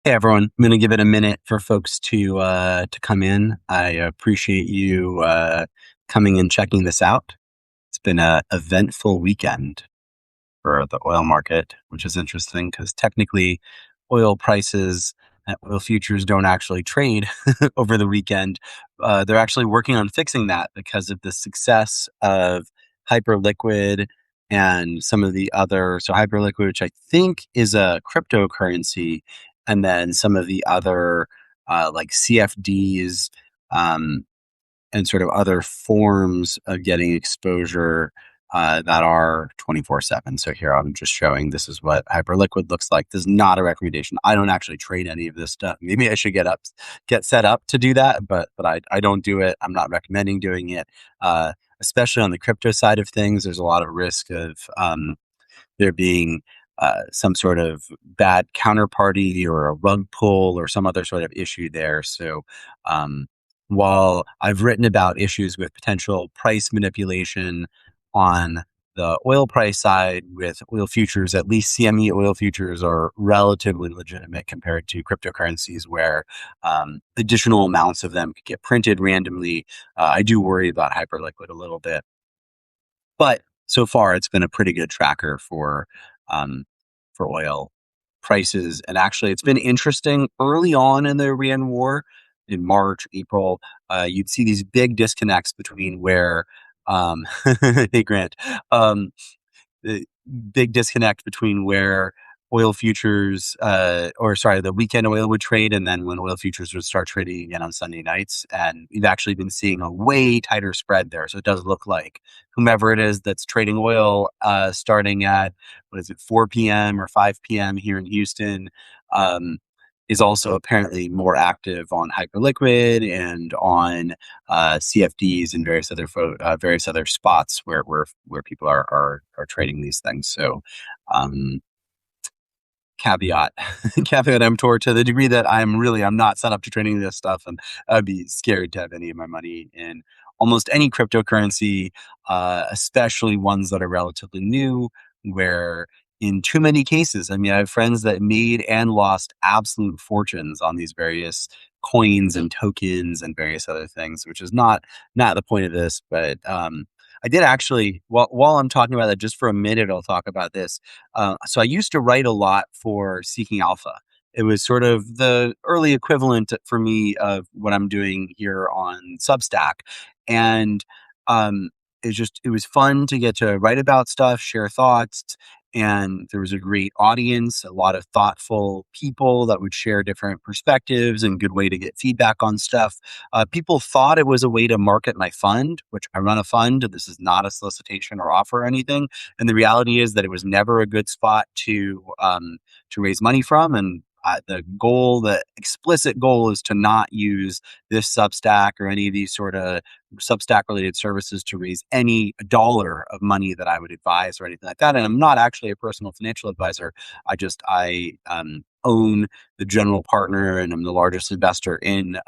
Hey everyone, I'm going to give it a minute for folks to come in. I appreciate you coming and checking this out. It's been a eventful weekend for the oil market, which is interesting because technically oil prices and oil futures don't actually trade over the weekend. They're actually working on fixing that because of the success of Hyperliquid and some of the other. So Hyperliquid, which I think is a cryptocurrency, and then some of the other like CFDs, um, and sort of other forms of getting exposure that are 24/7. So here I'm just showing this is what Hyperliquid looks like. This is not a recommendation. I don't actually trade any of this stuff. Maybe I should get set up to do that, but I don't do it. I'm not recommending doing it. Especially on the crypto side of things, there's a lot of risk of there being some sort of bad counterparty or a rug pull or some other sort of issue there. So, um, while I've written about issues with potential price manipulation on the oil price side with oil futures, at least CME oil futures are relatively legitimate compared to cryptocurrencies where additional amounts of them could get printed randomly. I do worry about Hyperliquid a little bit. But so far, it's been a pretty good tracker um, for oil prices. And actually, it's been interesting early on in the Iran war in March, April. You'd see these big disconnects between where, hey, Grant, um, the big disconnect between where oil futures, or sorry, the weekend oil would trade and then when oil futures would start trading again on Sunday nights. And we've actually been seeing a way tighter spread there. So it does look like whomever it is that's trading oil, starting at, what is it, 4 p.m. or 5 p.m. here in Houston, um, is also apparently more active on Hyperliquid and on CFDs and various other spots where people are trading these things. So, um, caveat caveat emptor to the degree that I'm not set up to trading this stuff, and I'd be scared to have any of my money in almost any cryptocurrency, especially ones that are relatively new, where in too many cases, I mean, I have friends that made and lost absolute fortunes on these various coins and tokens and various other things, which is not the point of this. But I did actually, while I'm talking about that, just for a minute, I'll talk about this. So I used to write a lot for Seeking Alpha. It was sort of the early equivalent for me of what I'm doing here on Substack. And um, it was fun to get to write about stuff, share thoughts. And there was a great audience, a lot of thoughtful people that would share different perspectives and good way to get feedback on stuff. People thought it was a way to market my fund, which I run a fund. This is not a solicitation or offer or anything. And the reality is that it was never a good spot to raise money from. And the explicit goal is to not use this Substack or any of these sort of Substack related services to raise any dollar of money that I would advise or anything like that. And I'm not actually a personal financial advisor. I own the general partner and I'm the largest investor in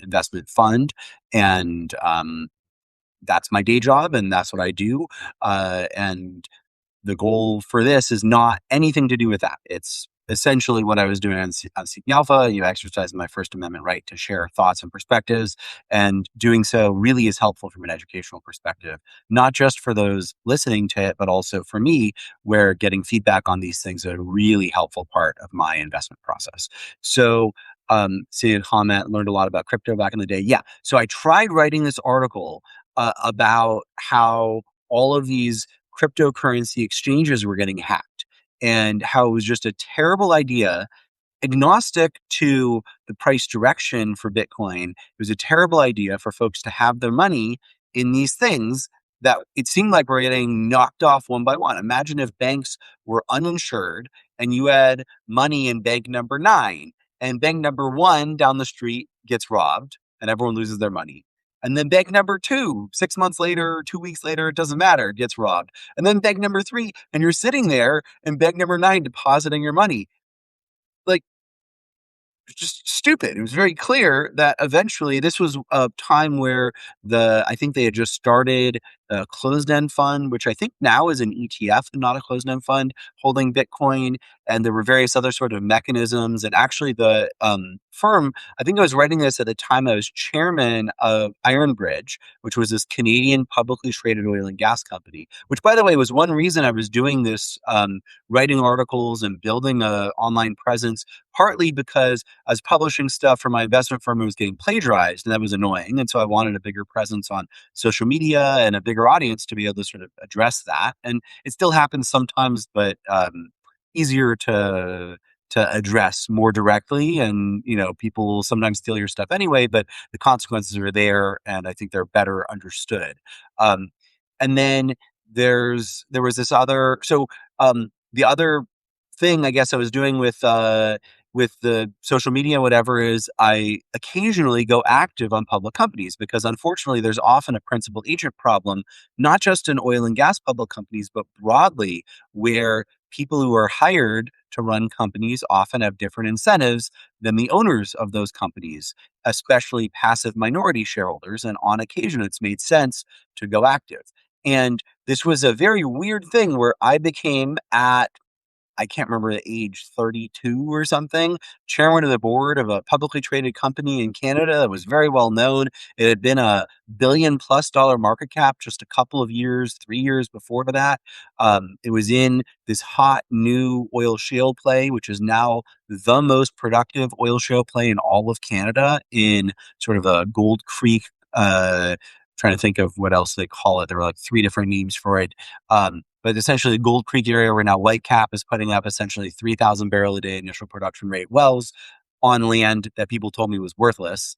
investment fund. And that's my day job and that's what I do. And the goal for this is not anything to do with that. It's essentially what I was doing on Seeking Alpha. You exercise my First Amendment right to share thoughts and perspectives. And doing so really is helpful from an educational perspective, not just for those listening to it, but also for me, where getting feedback on these things is a really helpful part of my investment process. So, seeing a comment, learned a lot about crypto back in the day. Yeah. So I tried writing this article about how all of these cryptocurrency exchanges were getting hacked and how it was just a terrible idea, agnostic to the price direction for Bitcoin. It was a terrible idea for folks to have their money in these things that it seemed like were getting knocked off one by one. Imagine if banks were uninsured and you had money in bank number 9 and bank number 1 down the street gets robbed and everyone loses their money. And then bank number 2, 6 months later, 2 weeks later, it doesn't matter, gets robbed. And then bank number 3, and you're sitting there in bank number 9 depositing your money. Like, just stupid. It was very clear that eventually this was a time where I think they had just started a closed-end fund, which I think now is an ETF and not a closed-end fund, holding Bitcoin, and there were various other sort of mechanisms. And actually, the firm, I think I was writing this at the time I was chairman of Ironbridge, which was this Canadian publicly traded oil and gas company, which, by the way, was one reason I was doing this, writing articles and building a online presence, partly because I was publishing stuff for my investment firm. It was getting plagiarized, and that was annoying. And so I wanted a bigger presence on social media and a bigger audience to be able to sort of address that. And it still happens sometimes, but easier to address more directly. And people will sometimes steal your stuff anyway, but the consequences are there, and I think they're better understood. Um, and then there was this other the other thing I guess I was doing with the social media, whatever, is I occasionally go active on public companies because unfortunately there's often a principal agent problem, not just in oil and gas public companies, but broadly, where people who are hired to run companies often have different incentives than the owners of those companies, especially passive minority shareholders. And on occasion, it's made sense to go active. And this was a very weird thing where I became at I can't remember the age, 32 or something, chairman of the board of a publicly traded company in Canada that was very well known. It had been a $1 billion+ market cap just a couple of years, 3 years before that. It was in this hot new oil shale play, which is now the most productive oil shale play in all of Canada, in sort of a Gold Creek. Trying to think of what else they call it. There were like three different names for it. But essentially, the Gold Creek area, where now Whitecap is putting up essentially 3,000 barrel a day initial production rate wells on land that people told me was worthless.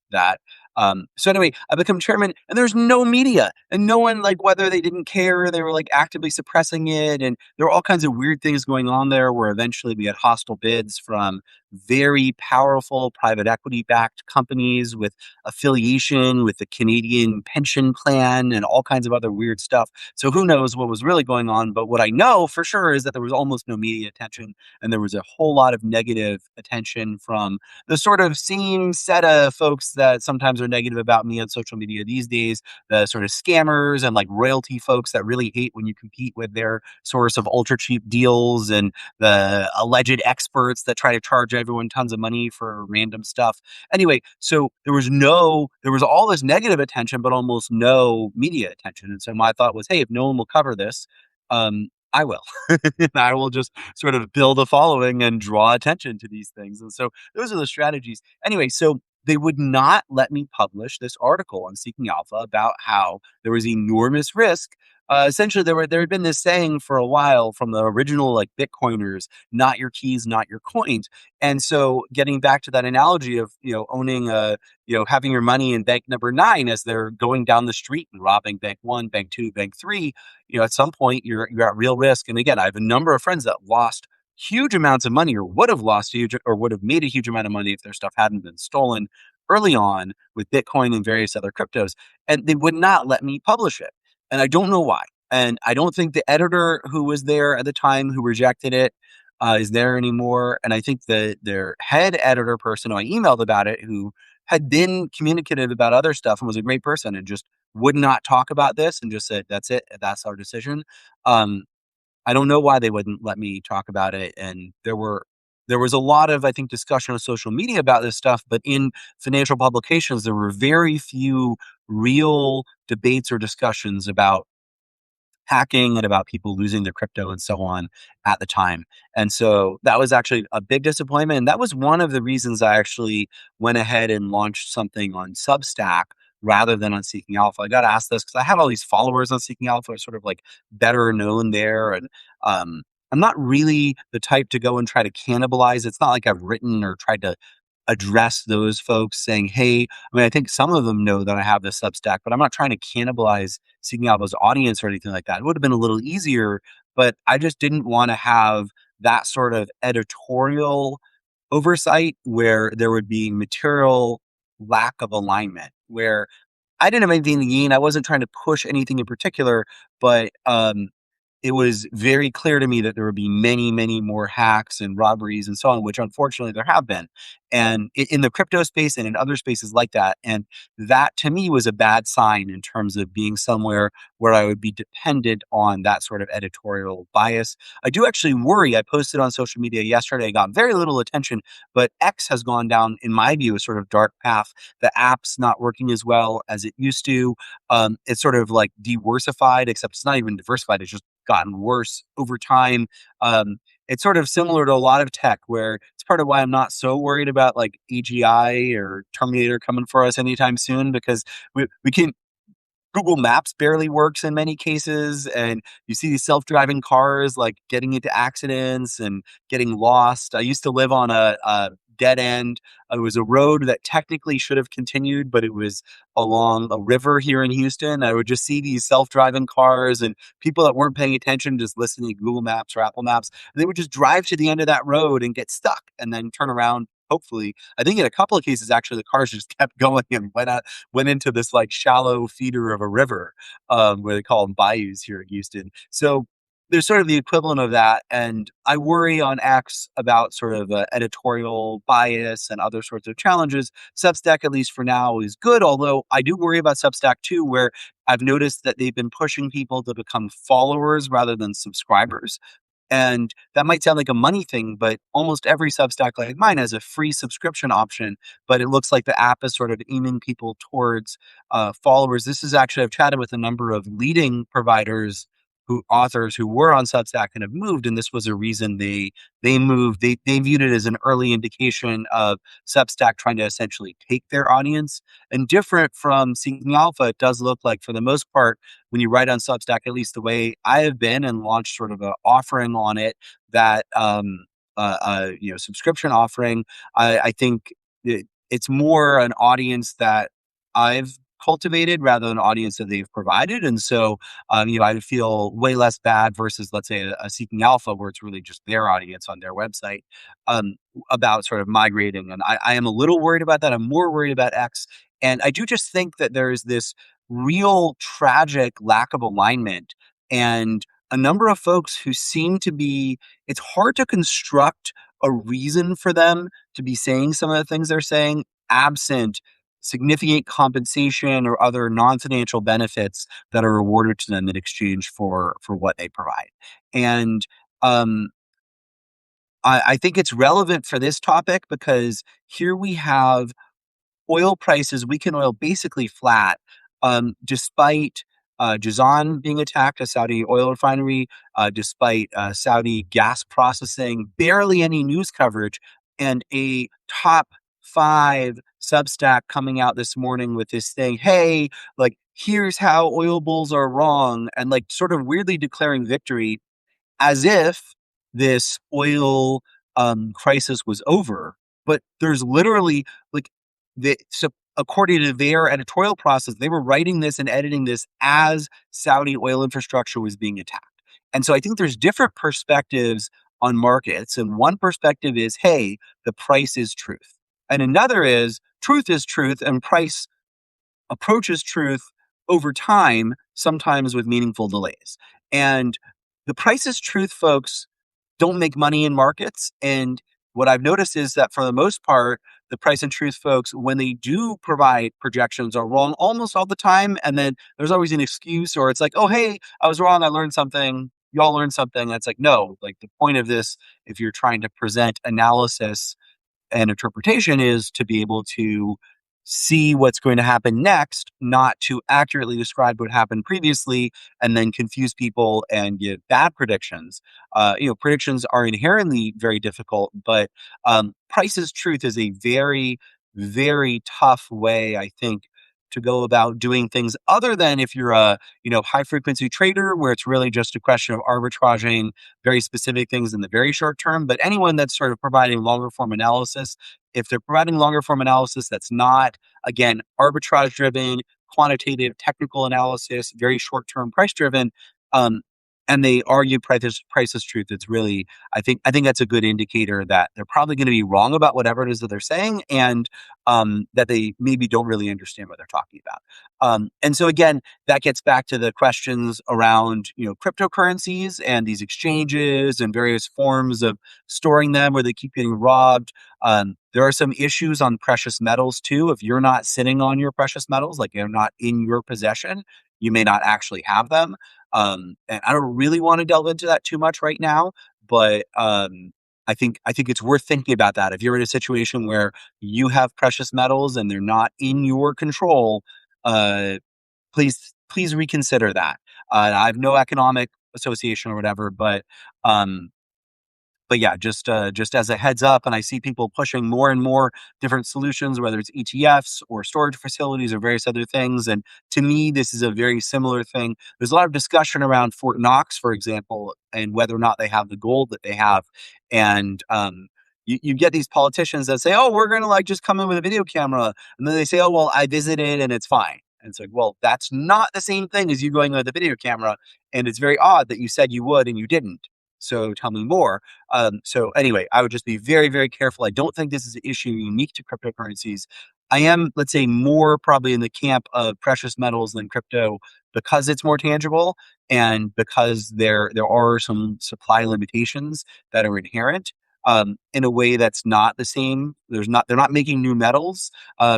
So anyway, I become chairman, and there's no media, and no one, like, whether they didn't care, they were like actively suppressing it, and there were all kinds of weird things going on there. Where eventually we had hostile bids from very powerful private equity backed companies with affiliation with the Canadian pension plan and all kinds of other weird stuff. So who knows what was really going on? But what I know for sure is that there was almost no media attention, and there was a whole lot of negative attention from the sort of same set of folks that sometimes are negative about me on social media these days, the sort of scammers and like royalty folks that really hate when you compete with their source of ultra cheap deals, and the alleged experts that try to charge everyone tons of money for random stuff. Anyway, so there was all this negative attention, but almost no media attention. And so my thought was, hey, if no one will cover this, I will. And I will just sort of build a following and draw attention to these things. And so those are the strategies. Anyway, so they would not let me publish this article on Seeking Alpha about how there was enormous risk. Essentially, there had been this saying for a while from the original like Bitcoiners, not your keys, not your coins. And so getting back to that analogy of, owning having your money in bank number 9 as they're going down the street and robbing bank 1, bank 2, bank 3, at some point you're at real risk. And again, I have a number of friends that lost huge amounts of money, or would have lost huge, or would have made a huge amount of money if their stuff hadn't been stolen early on with Bitcoin and various other cryptos. And they would not let me publish it. And I don't know why. And I don't think the editor who was there at the time who rejected it is there anymore. And I think their head editor person who I emailed about it, who had been communicative about other stuff and was a great person, and just would not talk about this and just said, that's it. That's our decision. Um, I don't know why they wouldn't let me talk about it. And there was a lot of, I think, discussion on social media about this stuff, but in financial publications, there were very few real debates or discussions about hacking and about people losing their crypto and so on at the time. And so that was actually a big disappointment. And that was one of the reasons I actually went ahead and launched something on Substack rather than on Seeking Alpha. I got asked this because I have all these followers on Seeking Alpha, sort of like better known there. And I'm not really the type to go and try to cannibalize. It's not like I've written or tried to address those folks saying, hey, I mean, I think some of them know that I have this Substack, but I'm not trying to cannibalize Seeking Alpha's audience or anything like that. It would have been a little easier, but I just didn't want to have that sort of editorial oversight where there would be material lack of alignment, where I didn't have anything to gain. I wasn't trying to push anything in particular, but it was very clear to me that there would be many, many more hacks and robberies and so on, which unfortunately there have been. And in the crypto space and in other spaces like that. And that to me was a bad sign in terms of being somewhere where I would be dependent on that sort of editorial bias. I do actually worry. I posted on social media yesterday, got very little attention, but X has gone down, in my view, a sort of dark path. The app's not working as well as it used to. It's sort of like diversified, except it's not even diversified. It's just gotten worse over time. Um, it's sort of similar to a lot of tech where it's part of why I'm not so worried about like AGI or Terminator coming for us anytime soon, because we can Google Maps barely works in many cases, and you see these self-driving cars, like, getting into accidents and getting lost. I used to live on a dead end. It was a road that technically should have continued, but it was along a river here in Houston. I would just see these self-driving cars and people that weren't paying attention, just listening to Google Maps or Apple Maps, and they would just drive to the end of that road and get stuck and then turn around, hopefully. I think in a couple of cases, actually, the cars just kept going and went into this like shallow feeder of a river, where they call them bayous here in Houston. So there's sort of the equivalent of that. And I worry on X about sort of editorial bias and other sorts of challenges. Substack, at least for now, is good. Although I do worry about Substack too, where I've noticed that they've been pushing people to become followers rather than subscribers. And that might sound like a money thing, but almost every Substack like mine has a free subscription option. But it looks like the app is sort of aiming people towards followers. This is actually, I've chatted with a number of leading providers authors who were on Substack and have moved, and this was a reason they moved. They viewed it as an early indication of Substack trying to essentially take their audience. And different from Seeking Alpha, it does look like for the most part, when you write on Substack, at least the way I have been, and launched sort of an offering on it that subscription offering, I think it's more an audience that I've cultivated rather than an audience that they've provided. And so I feel way less bad versus, let's say, a Seeking Alpha, where it's really just their audience on their website, um, about sort of migrating. And I am a little worried about that. I'm more worried about X. And I do just think that there's this real tragic lack of alignment, and a number of folks who seem to be, it's hard to construct a reason for them to be saying some of the things they're saying absent significant compensation or other non-financial benefits that are rewarded to them in exchange for what they provide. And um, I think it's relevant for this topic because here we have oil prices, weakened oil basically flat, despite Jazan being attacked, a Saudi oil refinery, despite Saudi gas processing, barely any news coverage, and a top five Substack coming out this morning with this thing, hey, like, here's how oil bulls are wrong, and like sort of weirdly declaring victory as if this oil crisis was over. But there's literally like so according to their editorial process, they were writing this and editing this as Saudi oil infrastructure was being attacked. And so I think there's different perspectives on markets. And one perspective is, hey, the price is truth. And another is truth is truth, and price approaches truth over time, sometimes with meaningful delays. And the price is truth folks don't make money in markets. And what I've noticed is that for the most part, the price and truth folks, when they do provide projections, are wrong almost all the time. And then there's always an excuse, or it's like, oh, hey, I was wrong. I learned something. Y'all learned something. And it's like, no, like the point of this, if you're trying to present analysis and interpretation, is to be able to see what's going to happen next, not to accurately describe what happened previously and then confuse people and give bad predictions. Predictions are inherently very difficult, but price is truth is a very, very tough way, I think, to go about doing things, other than if you're a high frequency trader where it's really just a question of arbitraging very specific things in the very short term. But anyone that's sort of providing longer form analysis, if they're providing longer form analysis that's not, again, arbitrage driven, quantitative, technical analysis, very short term price driven, um, and they argue price is truth. It's really, I think that's a good indicator that they're probably going to be wrong about whatever it is that they're saying, and that they maybe don't really understand what they're talking about. And so again, that gets back to the questions around, cryptocurrencies and these exchanges and various forms of storing them where they keep getting robbed. There are some issues on precious metals too. If you're not sitting on your precious metals, like they're not in your possession, you may not actually have them. And I don't really want to delve into that too much right now, but I think it's worth thinking about that. If you're in a situation where you have precious metals and they're not in your control, uh, please reconsider that. I have no economic association or whatever, but yeah, just as a heads up, and I see people pushing more and more different solutions, whether it's ETFs or storage facilities or various other things. And to me, this is a very similar thing. There's a lot of discussion around Fort Knox, for example, and whether or not they have the gold that they have. And you get these politicians that say, "Oh, we're going to like just come in with a video camera," and then they say, "Oh, well, I visited and it's fine." And it's like, well, that's not the same thing as you going with a video camera. And it's very odd that you said you would and you didn't. So tell me more. So anyway, I would just be very, very careful. I don't think this is an issue unique to cryptocurrencies. I am, let's say, more probably in the camp of precious metals than crypto because it's more tangible and because there are some supply limitations that are inherent. In a way that's not the same. They're not making new metals,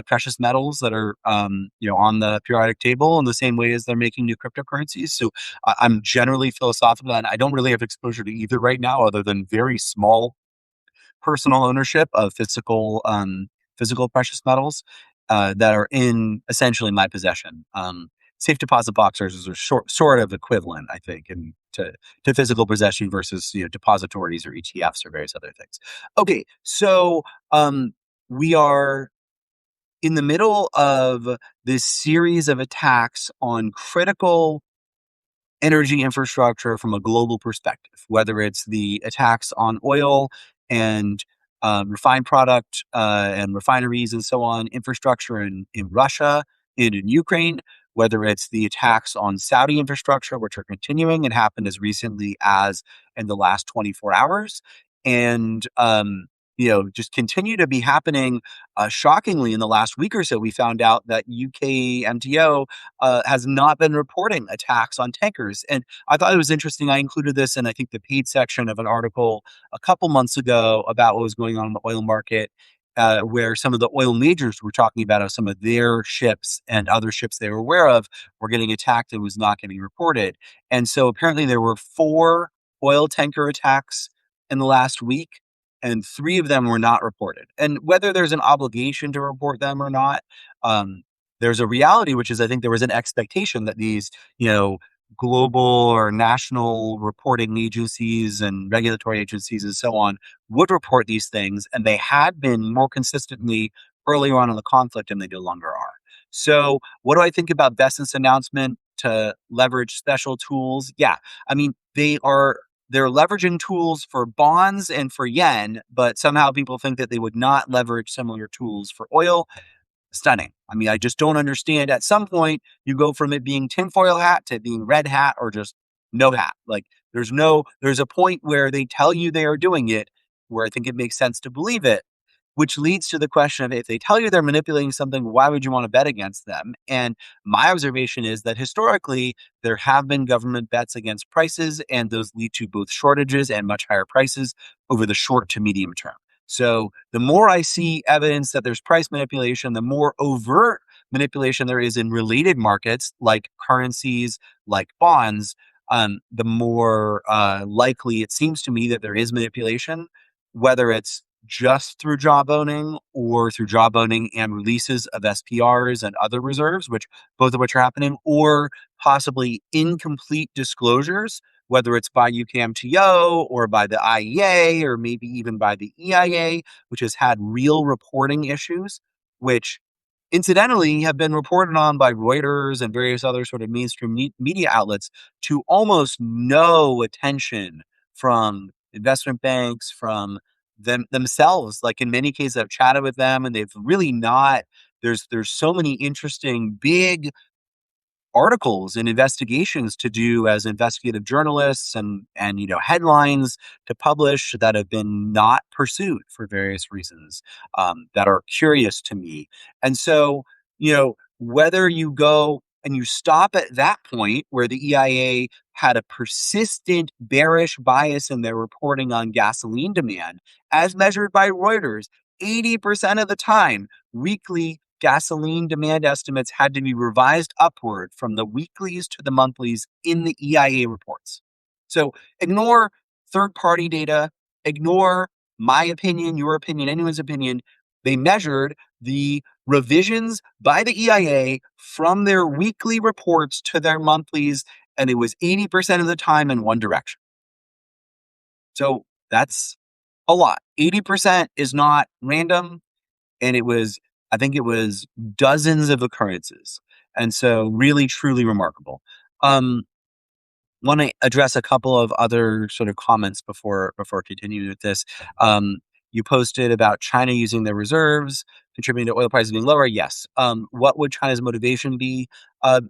precious metals that are on the periodic table in the same way as they're making new cryptocurrencies. So I'm generally philosophical, and I don't really have exposure to either right now, other than very small personal ownership of physical precious metals that are in essentially my possession. Safe deposit boxers are sort of equivalent, I think, to physical possession versus depositories or ETFs or various other things. Okay, so we are in the middle of this series of attacks on critical energy infrastructure from a global perspective, whether it's the attacks on oil and refined product and refineries and so on, infrastructure in Russia and in Ukraine, whether it's the attacks on Saudi infrastructure, which are continuing and happened as recently as in the last 24 hours, and just continue to be happening. Shockingly, in the last week or so, we found out that UK MTO has not been reporting attacks on tankers. And I thought it was interesting. I included this in, I think, the paid section of an article a couple months ago about what was going on in the oil market, where some of the oil majors were talking about how some of their ships and other ships they were aware of were getting attacked and was not getting reported. And so apparently there were 4 oil tanker attacks in the last week, and 3 of them were not reported. And whether there's an obligation to report them or not, um, there's a reality, which is I think there was an expectation that these, global or national reporting agencies and regulatory agencies and so on would report these things. And they had been more consistently earlier on in the conflict, and they no longer are. So what do I think about Besant's announcement to leverage special tools? Yeah. I mean, they're leveraging tools for bonds and for yen, but somehow people think that they would not leverage similar tools for oil. Stunning. I mean, I just don't understand. At some point, you go from it being tinfoil hat to being red hat or just no hat. Like there's a point where they tell you they are doing it, where I think it makes sense to believe it, which leads to the question of if they tell you they're manipulating something, why would you want to bet against them? And my observation is that historically, there have been government bets against prices, and those lead to both shortages and much higher prices over the short to medium term. So the more I see evidence that there's price manipulation, the more overt manipulation there is in related markets like currencies, like bonds, the more likely it seems to me that there is manipulation, whether it's just through job owning or through job owning and releases of SPRs and other reserves, which both of which are happening, or possibly incomplete disclosures, whether it's by UKMTO or by the IEA or maybe even by the EIA, which has had real reporting issues, which incidentally have been reported on by Reuters and various other sort of mainstream media outlets to almost no attention from investment banks, from themselves. Like in many cases, I've chatted with them, and they've really not. There's so many interesting big articles and investigations to do as investigative journalists and headlines to publish that have been not pursued for various reasons, that are curious to me. And so, whether you go and you stop at that point where the EIA had a persistent bearish bias in their reporting on gasoline demand, as measured by Reuters, 80% of the time, weekly gasoline demand estimates had to be revised upward from the weeklies to the monthlies in the EIA reports. So ignore third party data, ignore my opinion, your opinion, anyone's opinion. They measured the revisions by the EIA from their weekly reports to their monthlies, and it was 80% of the time in one direction. So that's a lot. 80% is not random. And I think it was dozens of occurrences. And so really, truly remarkable. Want to address a couple of other sort of comments before continuing with this. You posted about China using their reserves, contributing to oil prices being lower. Yes. What would China's motivation be?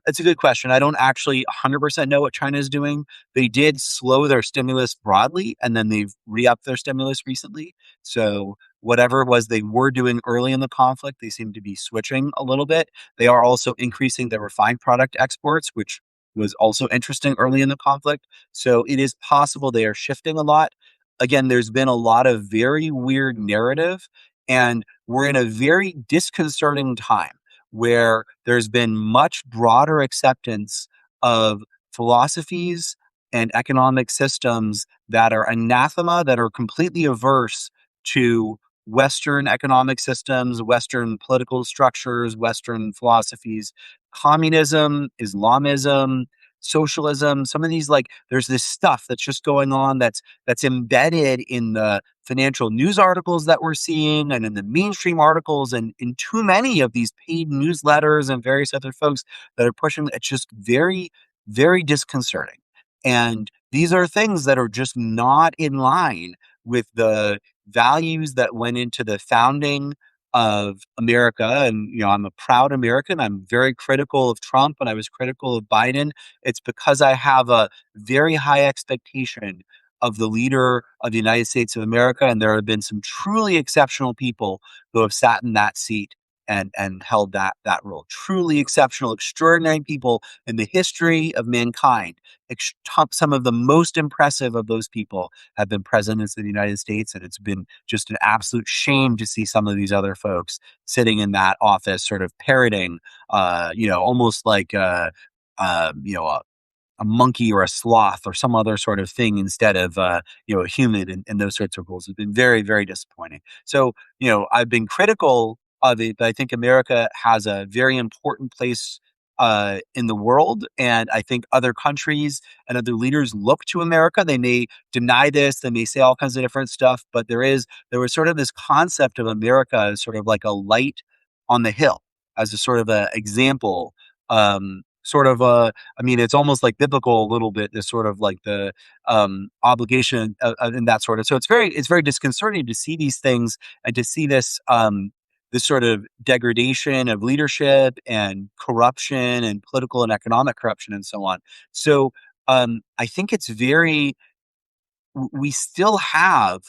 It's a good question. I don't actually 100% know what China is doing. They did slow their stimulus broadly, and then they've re-upped their stimulus recently. So whatever it was they were doing early in the conflict, they seem to be switching a little bit. They are also increasing their refined product exports, which was also interesting early in the conflict. So it is possible they are shifting a lot. Again, there's been a lot of very weird narrative, and we're in a very disconcerting time where there's been much broader acceptance of philosophies and economic systems that are anathema, that are completely averse to Western economic systems, Western political structures, Western philosophies, communism, Islamism, socialism, some of these, like, there's this stuff that's just going on that's embedded in the financial news articles that we're seeing and in the mainstream articles and in too many of these paid newsletters and various other folks that are pushing. It's just very, very disconcerting. And these are things that are just not in line with the values that went into the founding of America. And, I'm a proud American. I'm very critical of Trump and I was critical of Biden. It's because I have a very high expectation of the leader of the United States of America. And there have been some truly exceptional people who have sat in that seat and held that role. Truly exceptional, extraordinary people in the history of mankind. Some of the most impressive of those people have been presidents of the United States, and it's been just an absolute shame to see some of these other folks sitting in that office, sort of parroting, almost like a monkey or a sloth or some other sort of thing instead of a human, and those sorts of roles have been very, very disappointing. So I've been critical of it, but I think America has a very important place in the world, and I think other countries and other leaders look to America. They may deny this, they may say all kinds of different stuff, but there was sort of this concept of America as sort of like a light on the hill, as a sort of a example, sort of a I mean, it's almost like biblical a little bit, this sort of like the obligation and that sort of. So it's very disconcerting to see these things and to see this sort of degradation of leadership and corruption and political and economic corruption and so on. So I think we still have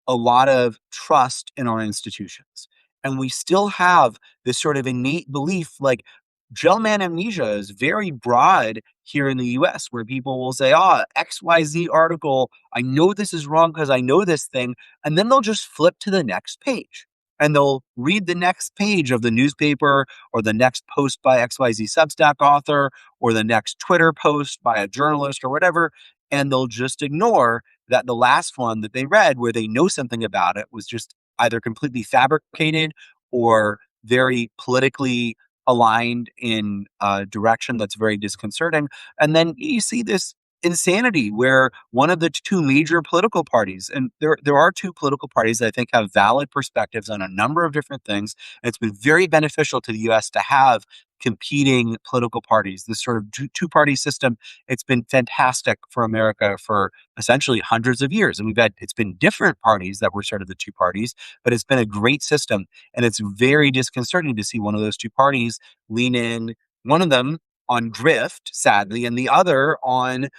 a lot of trust in our institutions. And we still have this sort of innate belief, like Gelman amnesia is very broad here in the US, where people will say, XYZ article, I know this is wrong because I know this thing. And then they'll just flip to the next page and they'll read the next page of the newspaper or the next post by XYZ Substack author or the next Twitter post by a journalist or whatever. And they'll just ignore that the last one that they read, where they know something about it, was just either completely fabricated or very politically aligned in a direction that's very disconcerting. And then you see this insanity where one of the two major political parties, and there are two political parties that I think have valid perspectives on a number of different things. And it's been very beneficial to the US to have competing political parties, this sort of two-party system. It's been fantastic for America for essentially hundreds of years. And it's been different parties that were sort of the two parties, but it's been a great system. And it's very disconcerting to see one of those two parties lean in. One of them on grift, sadly, and the other on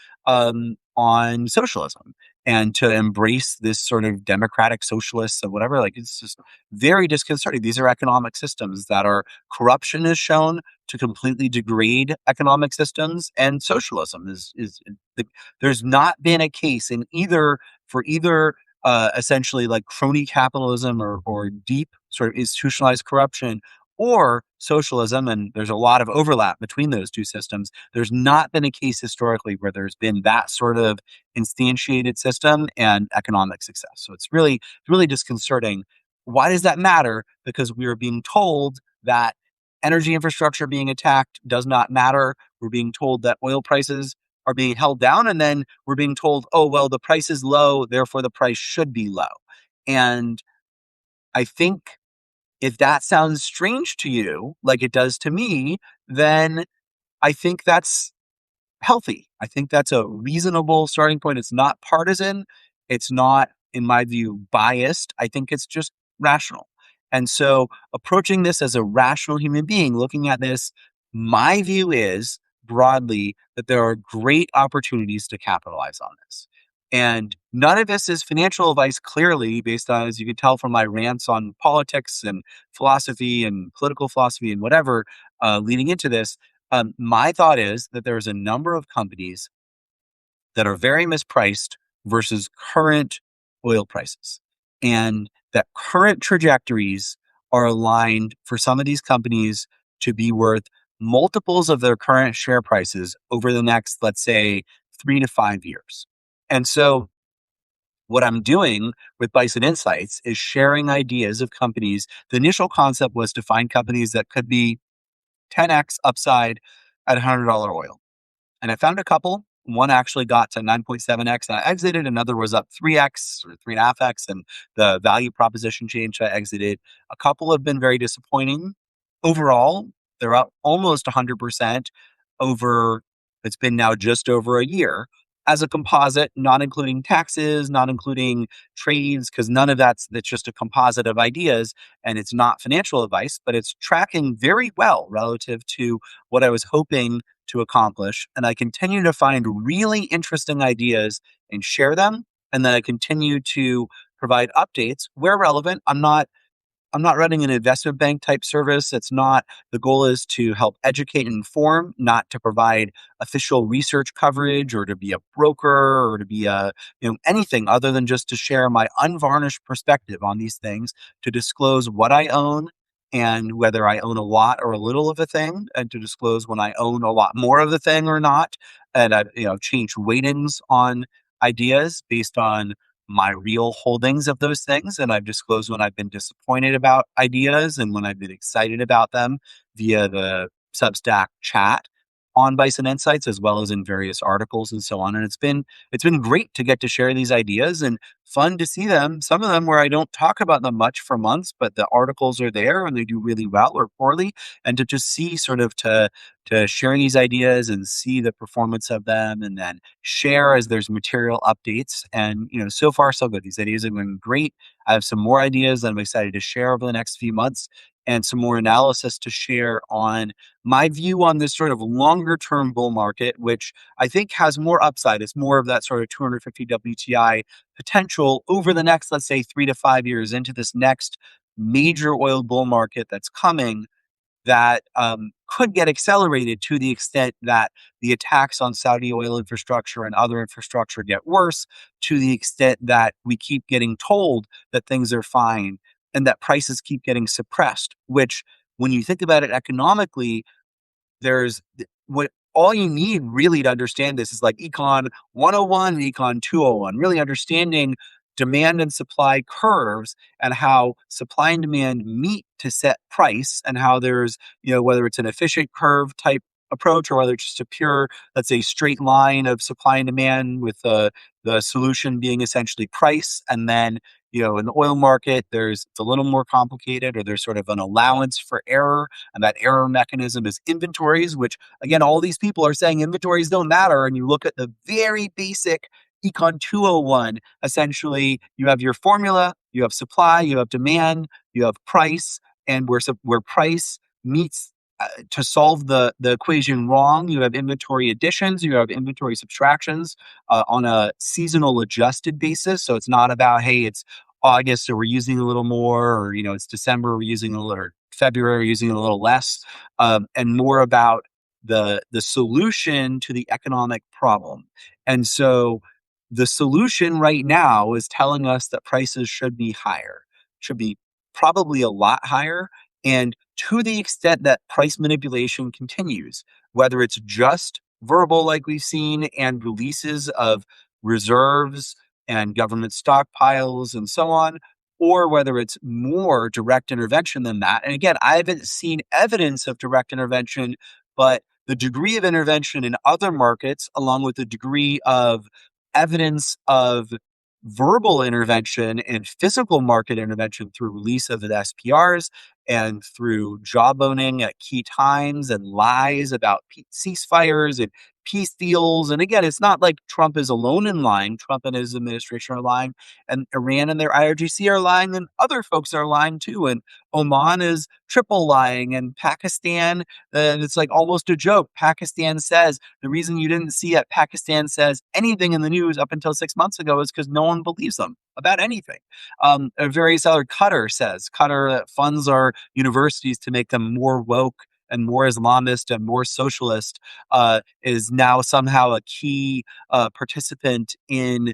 socialism, and to embrace this sort of democratic socialists or whatever. Like, it's just very disconcerting. These are economic systems that are corruption is shown to completely degrade economic systems, and socialism is the, there's not been a case in either for either essentially like crony capitalism or deep sort of institutionalized corruption or socialism, and there's a lot of overlap between those two systems. There's not been a case historically where there's been that sort of instantiated system and economic success. So it's really disconcerting. Why does that matter? Because we are being told that energy infrastructure being attacked does not matter. We're being told that oil prices are being held down, and then we're being told, oh, well, the price is low, therefore the price should be low. And I think if that sounds strange to you, like it does to me, then I think that's healthy. I think that's a reasonable starting point. It's not partisan. It's not, in my view, biased. I think it's just rational. And so approaching this as a rational human being, looking at this, my view is broadly that there are great opportunities to capitalize on this. And none of this is financial advice, clearly, based on, as you can tell from my rants on politics and philosophy and political philosophy and whatever, leading into this. My thought is that there's a number of companies that are very mispriced versus current oil prices, and that current trajectories are aligned for some of these companies to be worth multiples of their current share prices over the next, let's say, 3 to 5 years. And so what I'm doing with Bison Insights is sharing ideas of companies. The initial concept was to find companies that could be 10x upside at $100 oil. And I found a couple. One actually got to 9.7x and I exited. Another was up 3x or 3.5x, and the value proposition changed. I exited. A couple have been very disappointing. Overall, they're up almost 100% over, it's been now just over a year as a composite, not including taxes, not including trades, because none of that's just a composite of ideas, and it's not financial advice, but it's tracking very well relative to what I was hoping to accomplish. And I continue to find really interesting ideas and share them. And then I continue to provide updates where relevant. I'm not running an investment bank type service. It's not, the goal is to help educate and inform, not to provide official research coverage or to be a broker or to be anything other than just to share my unvarnished perspective on these things, to disclose what I own and whether I own a lot or a little of a thing, and to disclose when I own a lot more of the thing or not. And I've changed weightings on ideas based on my real holdings of those things. And I've disclosed when I've been disappointed about ideas and when I've been excited about them via the Substack chat on Bison Insights, as well as in various articles and so on. And it's been great to get to share these ideas and fun to see them. Some of them where I don't talk about them much for months, but the articles are there and they do really well or poorly. And to just see sort of to sharing these ideas and see the performance of them, and then share as there's material updates. And so far so good. These ideas have been great. I have some more ideas that I'm excited to share over the next few months, and some more analysis to share on my view on this sort of longer term bull market, which I think has more upside. It's more of that sort of 250 WTI potential over the next, let's say, 3 to 5 years into this next major oil bull market that's coming, that could get accelerated to the extent that the attacks on Saudi oil infrastructure and other infrastructure get worse, to the extent that we keep getting told that things are fine and that prices keep getting suppressed, which, when you think about it economically, there's what all you need really to understand this is like Econ 101 and Econ 201, really understanding demand and supply curves and how supply and demand meet to set price, and how there's, whether it's an efficient curve type approach or whether it's just a pure, let's say, straight line of supply and demand with the solution being essentially price. And then, in the oil market, it's a little more complicated, or there's sort of an allowance for error. And that error mechanism is inventories, which, again, all these people are saying inventories don't matter. And you look at the very basic Econ 201, essentially, you have your formula, you have supply, you have demand, you have price, and where price meets to solve the equation wrong, you have inventory additions, you have inventory subtractions on a seasonal adjusted basis. So it's not about, hey, it's August, so we're using a little more, or it's December, we're using a little, or February, we're using a little less, and more about the solution to the economic problem. And so the solution right now is telling us that prices should be higher, should be probably a lot higher. And to the extent that price manipulation continues, whether it's just verbal, like we've seen, and releases of reserves and government stockpiles and so on, or whether it's more direct intervention than that. And again, I haven't seen evidence of direct intervention, but the degree of intervention in other markets, along with the degree of evidence of verbal intervention and physical market intervention through release of the SPRs and through jawboning at key times and lies about ceasefires and peace deals. And again, it's not like Trump is alone in lying. Trump and his administration are lying, and Iran and their IRGC are lying, and other folks are lying too. And Oman is triple lying, and Pakistan, it's like almost a joke. Pakistan says the reason you didn't see it, Pakistan says anything in the news up until 6 months ago is because no one believes them about anything. Various other Qatar funds our universities to make them more woke and more Islamist and more socialist, is now somehow a key participant in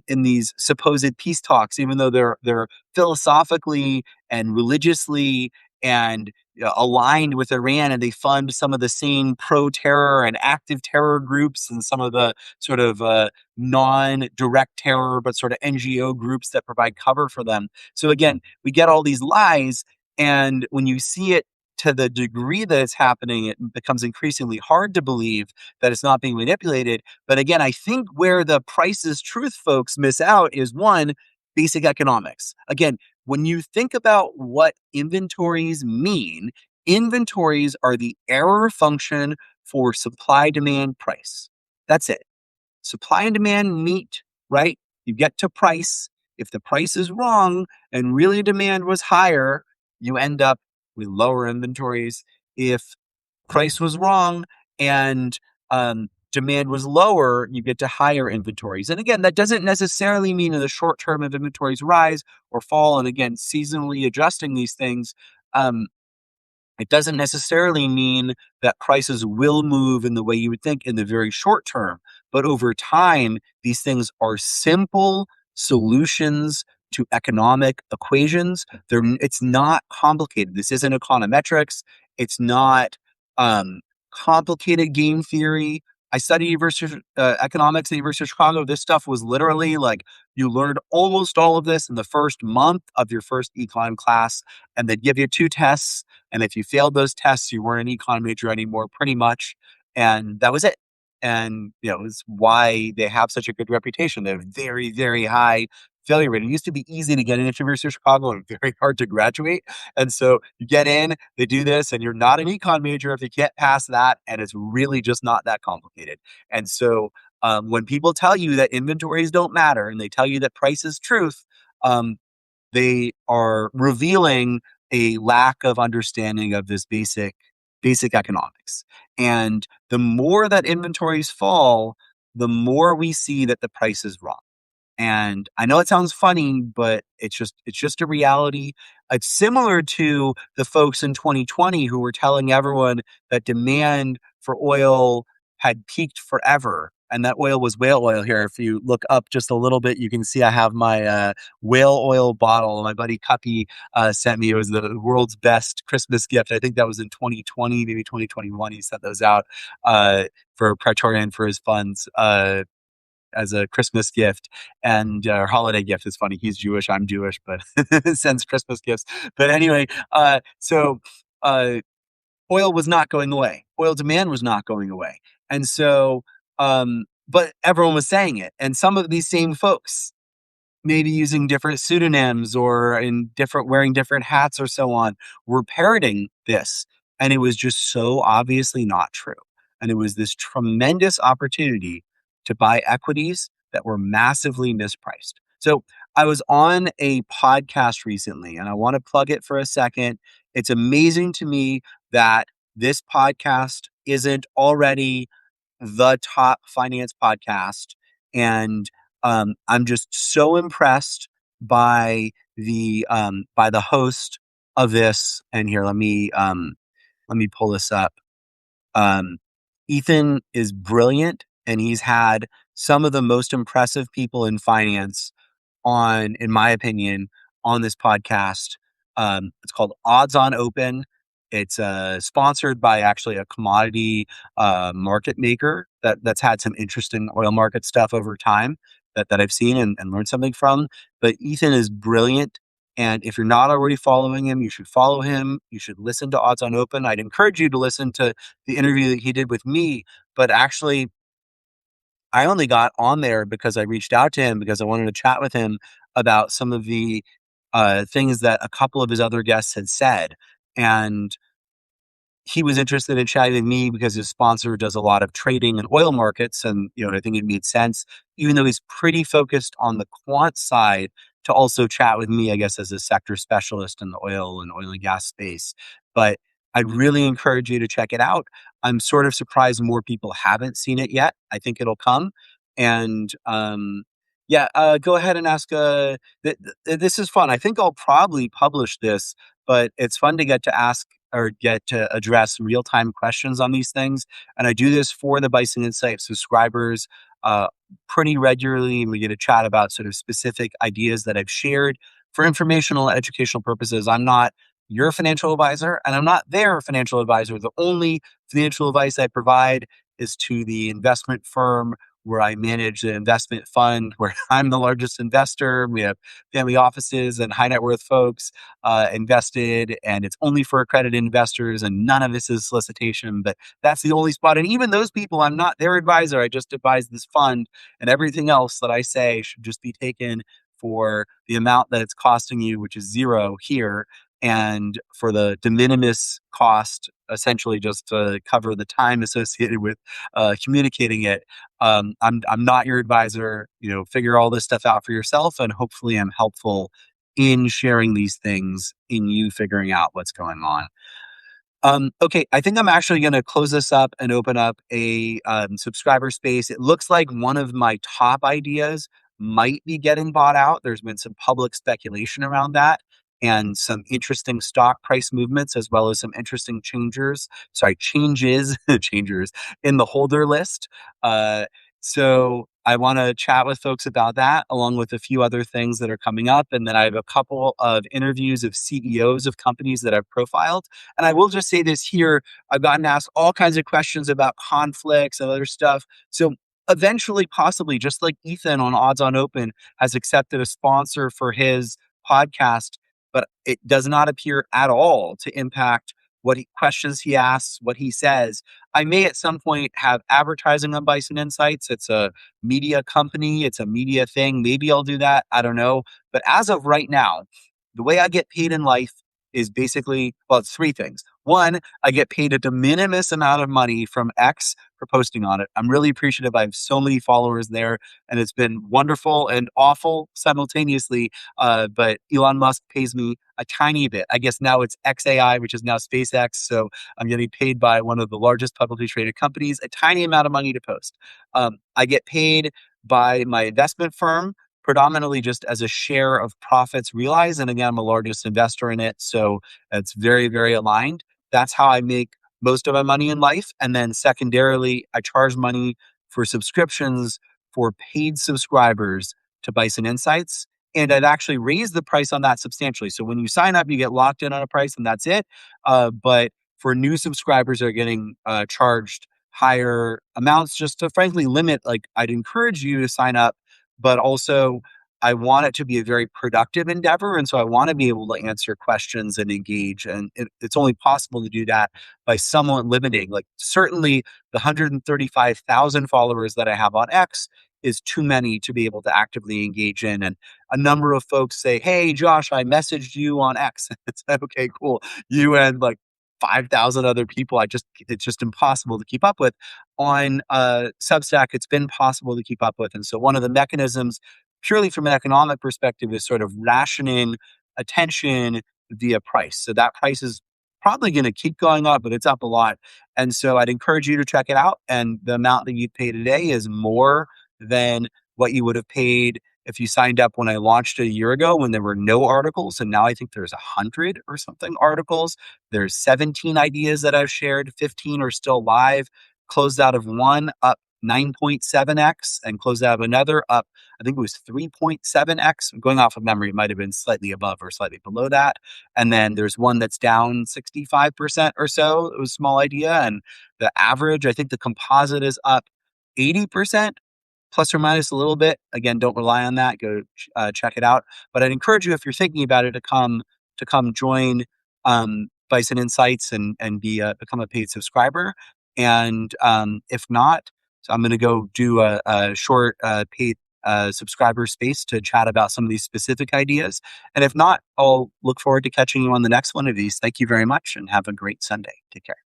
these supposed peace talks, even though they're philosophically and religiously and aligned with Iran, and they fund some of the same pro-terror and active terror groups and some of the sort of non-direct terror, but sort of NGO groups that provide cover for them. So again, we get all these lies, and when you see it to the degree that it's happening, it becomes increasingly hard to believe that it's not being manipulated. But again, I think where the price is truth folks miss out is one, basic economics. Again, when you think about what inventories mean, inventories are the error function for supply, demand, price. That's it. Supply and demand meet, right? You get to price. If the price is wrong and really demand was higher, you end up with lower inventories. If price was wrong and demand was lower, you get to higher inventories. And again, that doesn't necessarily mean in the short term if inventories rise or fall. And again, seasonally adjusting these things, it doesn't necessarily mean that prices will move in the way you would think in the very short term. But over time, these things are simple solutions to economic equations. It's not complicated. This isn't econometrics. It's not complicated game theory. I studied economics at the University of Chicago. This stuff was literally like you learned almost all of this in the first month of your first econ class, and they'd give you 2 tests. And if you failed those tests, you weren't an econ major anymore, pretty much. And that was it. And, it's why they have such a good reputation. They have very, very high failure rate. It used to be easy to get into the University of Chicago and very hard to graduate. And so you get in, they do this, and you're not an econ major if you can't pass that. And it's really just not that complicated. And so when people tell you that inventories don't matter and they tell you that price is truth, they are revealing a lack of understanding of this basic economics. And the more that inventories fall, the more we see that the price is wrong. And I know it sounds funny, but it's just a reality. It's similar to the folks in 2020 who were telling everyone that demand for oil had peaked forever. And that oil was whale oil here. If you look up just a little bit, you can see I have my whale oil bottle. My buddy Cuppy sent me. It was the world's best Christmas gift. I think that was in 2020, maybe 2021. He sent those out for Praetorian for his funds. As a Christmas gift and holiday gift. It's funny. He's Jewish. I'm Jewish, but sends Christmas gifts. But anyway, so oil was not going away. Oil demand was not going away. And so, but everyone was saying it. And some of these same folks, maybe using different pseudonyms or wearing different hats or so on, were parroting this. And it was just so obviously not true. And it was this tremendous opportunity to buy equities that were massively mispriced. So I was on a podcast recently, and I want to plug it for a second. It's amazing to me that this podcast isn't already the top finance podcast. And I'm just so impressed by the host of this. And here, let me pull this up. Um, Ethan is brilliant, and he's had some of the most impressive people in finance on, in my opinion, on this podcast. It's called Odds on Open. It's sponsored by actually a commodity market maker that's had some interesting oil market stuff over time that I've seen and learned something from. But Ethan is brilliant. And if you're not already following him, you should follow him. You should listen to Odds on Open. I'd encourage you to listen to the interview that he did with me. But actually, I only got on there because I reached out to him because I wanted to chat with him about some of the things that a couple of his other guests had said. And he was interested in chatting with me because his sponsor does a lot of trading in oil markets. And, I think it made sense, even though he's pretty focused on the quant side, to also chat with me, I guess, as a sector specialist in the oil and gas space. But I'd really encourage you to check it out. I'm sort of surprised more people haven't seen it yet. I think it'll come. And go ahead and ask. This is fun. I think I'll probably publish this, but it's fun to get to ask or get to address real-time questions on these things. And I do this for the Bison Insight subscribers uh, pretty regularly. And we get to chat about sort of specific ideas that I've shared for informational and educational purposes. I'm not your financial advisor, and I'm not their financial advisor. The only financial advice I provide is to the investment firm where I manage the investment fund, where I'm the largest investor. We have family offices and high net worth folks invested, and it's only for accredited investors, and none of this is solicitation. But that's the only spot. And even those people, I'm not their advisor. I just advise this fund, and everything else that I say should just be taken for the amount that it's costing you, which is zero here, and for the de minimis cost, essentially just to cover the time associated with communicating it. I'm not your advisor. Figure all this stuff out for yourself, and hopefully, I'm helpful in sharing these things, in you figuring out what's going on. Okay, I think I'm actually going to close this up and open up a subscriber space. It looks like one of my top ideas might be getting bought out. There's been some public speculation around that and some interesting stock price movements, as well as some interesting changes, changers in the holder list. So I want to chat with folks about that, along with a few other things that are coming up. And then I have a couple of interviews of CEOs of companies that I've profiled. And I will just say this here, I've gotten asked all kinds of questions about conflicts and other stuff. So eventually, possibly, just like Ethan on Odds on Open has accepted a sponsor for his podcast, but it does not appear at all to impact questions he asks, what he says. I may at some point have advertising on Bison Insights. It's a media company. It's a media thing. Maybe I'll do that. I don't know. But as of right now, the way I get paid in life is basically, well, it's three things. One, I get paid a de minimis amount of money from X for posting on it. I'm really appreciative. I have so many followers there, and it's been wonderful and awful simultaneously. But Elon Musk pays me a tiny bit. I guess now it's XAI, which is now SpaceX. So I'm getting paid by one of the largest publicly traded companies, a tiny amount of money to post. I get paid by my investment firm, predominantly just as a share of profits realized. And again, I'm a largest investor in it. So it's very, very aligned. That's how I make most of my money in life. And then secondarily, I charge money for subscriptions for paid subscribers to Bison Insights. And I've actually raised the price on that substantially. So when you sign up, you get locked in on a price and that's it. But for new subscribers, they're getting charged higher amounts just to frankly limit. Like, I'd encourage you to sign up, but also I want it to be a very productive endeavor. And so I want to be able to answer questions and engage. And it's only possible to do that by somewhat limiting. Like, certainly the 135,000 followers that I have on X is too many to be able to actively engage in. And a number of folks say, "Hey, Josh, I messaged you on X." It's like, okay, cool. You and like 5,000 other people, it's just impossible to keep up with. On Substack, it's been possible to keep up with. And so one of the mechanisms, purely from an economic perspective, is sort of rationing attention via price. So that price is probably going to keep going up, but it's up a lot. And so I'd encourage you to check it out. And the amount that you'd pay today is more than what you would have paid if you signed up when I launched a year ago when there were no articles. And now I think there's 100 or something articles. There's 17 ideas that I've shared, 15 are still live. Closed out of one, up 9.7x, and closed out of another, up, I think it was 3.7x. I'm going off of memory, it might have been slightly above or slightly below that. And then there's one that's down 65% or so. It was a small idea. And the average, I think the composite is up 80%, plus or minus a little bit. Again, don't rely on that. Go check it out. But I'd encourage you, if you're thinking about it, to come join Bison Insights and become a paid subscriber. And if not, so I'm going to go do a short paid subscriber space to chat about some of these specific ideas. And if not, I'll look forward to catching you on the next one of these. Thank you very much and have a great Sunday. Take care.